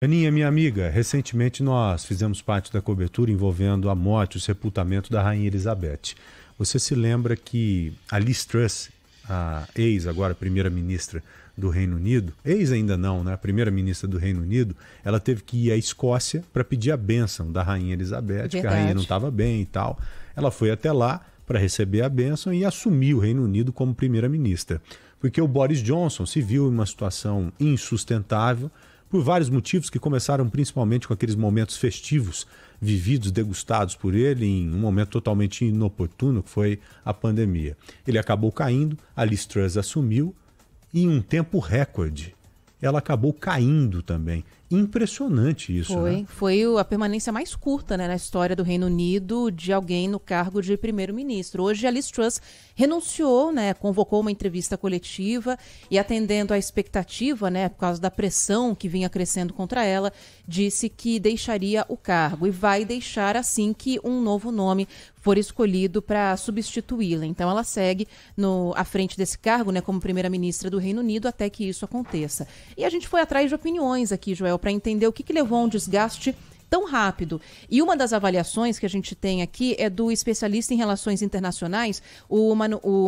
Aninha, minha amiga, recentemente nós fizemos parte da cobertura envolvendo a morte e o sepultamento da Rainha Elizabeth. Você se lembra que a Liz Truss, a agora primeira-ministra do Reino Unido, ainda não, né? A primeira-ministra do Reino Unido, ela teve que ir à Escócia para pedir a bênção da Rainha Elizabeth, que a rainha não estava bem e tal. Ela foi até lá para receber a bênção e assumir o Reino Unido como primeira-ministra. Porque o Boris Johnson se viu em uma situação insustentável, por vários motivos que começaram principalmente com aqueles momentos festivos vividos, degustados por ele em um momento totalmente inoportuno, que foi a pandemia. Ele acabou caindo, a Liz Truss assumiu e em um tempo recorde ela acabou caindo também. Impressionante isso, né? Foi a permanência mais curta, né, na história do Reino Unido de alguém no cargo de primeiro-ministro. Hoje a Liz Truss renunciou, né, convocou uma entrevista coletiva e, atendendo à expectativa, né, por causa da pressão que vinha crescendo contra ela, disse que deixaria o cargo e vai deixar assim que um novo nome for escolhido para substituí-la. Então ela segue à frente desse cargo, né, como primeira-ministra do Reino Unido até que isso aconteça. E a gente foi atrás de opiniões aqui, Joel, para entender o que levou a um desgaste tão rápido. E uma das avaliações que a gente tem aqui é do especialista em relações internacionais, o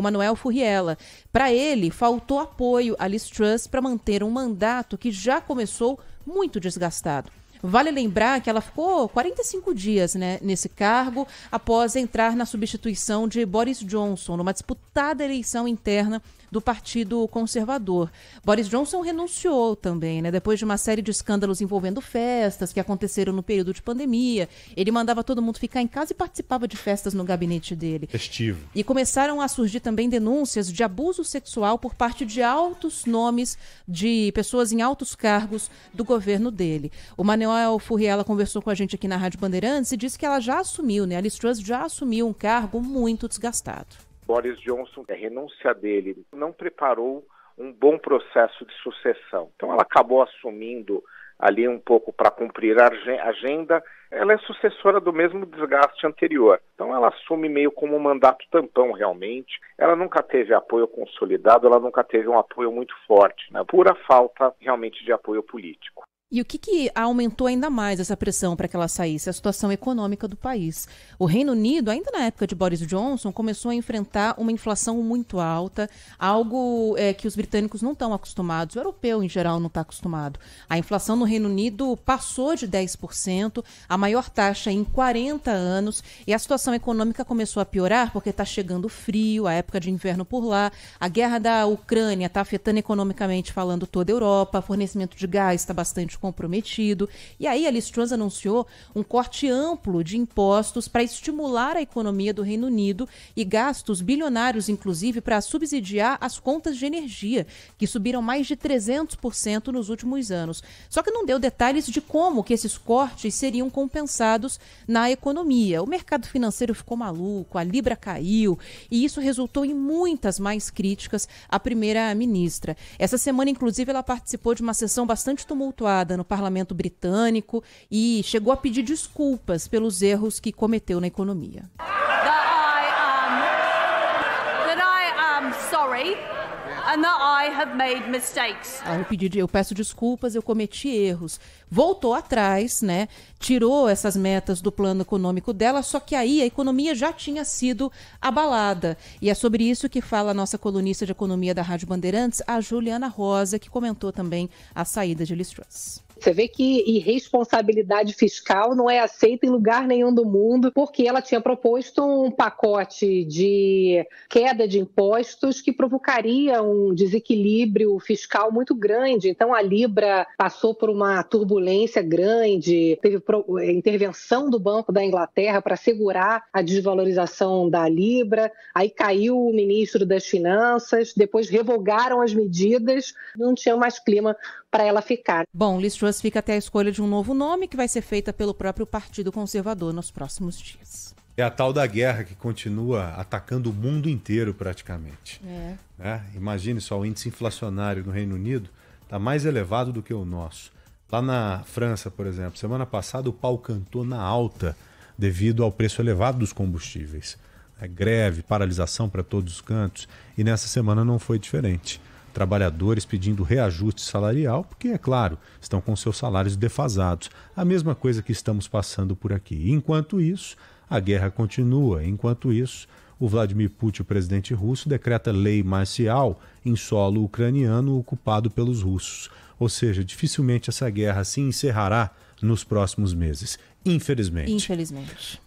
Manuel Furriela. Para ele, faltou apoio a Liz Truss para manter um mandato que já começou muito desgastado. Vale lembrar que ela ficou 45 dias, né, nesse cargo após entrar na substituição de Boris Johnson, numa disputada eleição interna do Partido Conservador. Boris Johnson renunciou também, né, depois de uma série de escândalos envolvendo festas que aconteceram no período de pandemia. Ele mandava todo mundo ficar em casa e participava de festas no gabinete dele. Festivo. E começaram a surgir também denúncias de abuso sexual por parte de altos nomes de pessoas em altos cargos do governo dele. O Manuel Furriela conversou com a gente aqui na Rádio Bandeirantes e disse que ela já assumiu, né, a Liz Truss já assumiu um cargo muito desgastado. Boris Johnson, a renúncia dele, não preparou um bom processo de sucessão. Então ela acabou assumindo ali um pouco para cumprir a agenda. Ela é sucessora do mesmo desgaste anterior. Então ela assume meio como um mandato tampão realmente. Ela nunca teve apoio consolidado, ela nunca teve um apoio muito forte, né? Pura falta realmente de apoio político. E o que aumentou ainda mais essa pressão para que ela saísse? A situação econômica do país. O Reino Unido, ainda na época de Boris Johnson, começou a enfrentar uma inflação muito alta, algo que os britânicos não estão acostumados, o europeu em geral não está acostumado. A inflação no Reino Unido passou de 10%, a maior taxa em 40 anos, e a situação econômica começou a piorar porque está chegando frio, a época de inverno por lá, a guerra da Ucrânia está afetando economicamente falando toda a Europa, fornecimento de gás está bastante comprometido. E aí a Liz Truss anunciou um corte amplo de impostos para estimular a economia do Reino Unido e gastos bilionários, inclusive, para subsidiar as contas de energia, que subiram mais de 300% nos últimos anos. Só que não deu detalhes de como que esses cortes seriam compensados na economia. O mercado financeiro ficou maluco, a Libra caiu, e isso resultou em muitas mais críticas à primeira-ministra. Essa semana, inclusive, ela participou de uma sessão bastante tumultuada no parlamento britânico e chegou a pedir desculpas pelos erros que cometeu na economia. Eu peço desculpas, eu cometi erros. Voltou atrás, né? Tirou essas metas do plano econômico dela, só que aí a economia já tinha sido abalada. E é sobre isso que fala a nossa colunista de economia da Rádio Bandeirantes, a Juliana Rosa, que comentou também a saída de Liz Truss. Você vê que irresponsabilidade fiscal não é aceita em lugar nenhum do mundo, porque ela tinha proposto um pacote de queda de impostos que provocaria um desequilíbrio fiscal muito grande. Então a Libra passou por uma turbulência grande, teve intervenção do Banco da Inglaterra para segurar a desvalorização da Libra, aí caiu o ministro das Finanças, depois revogaram as medidas, não tinha mais clima para ela ficar. Bom, Liz Truss fica até a escolha de um novo nome que vai ser feita pelo próprio Partido Conservador nos próximos dias. É a tal da guerra que continua atacando o mundo inteiro praticamente. Imagine só, o índice inflacionário no Reino Unido está mais elevado do que o nosso. Lá na França, por exemplo, semana passada o pau cantou na alta devido ao preço elevado dos combustíveis. Greve, paralisação para todos os cantos, e nessa semana não foi diferente. trabalhadores pedindo reajuste salarial, porque, é claro, estão com seus salários defasados. A mesma coisa que estamos passando por aqui. Enquanto isso, a guerra continua. Enquanto isso, o Vladimir Putin, o presidente russo, decreta lei marcial em solo ucraniano ocupado pelos russos. Ou seja, dificilmente essa guerra se encerrará nos próximos meses. Infelizmente. Infelizmente.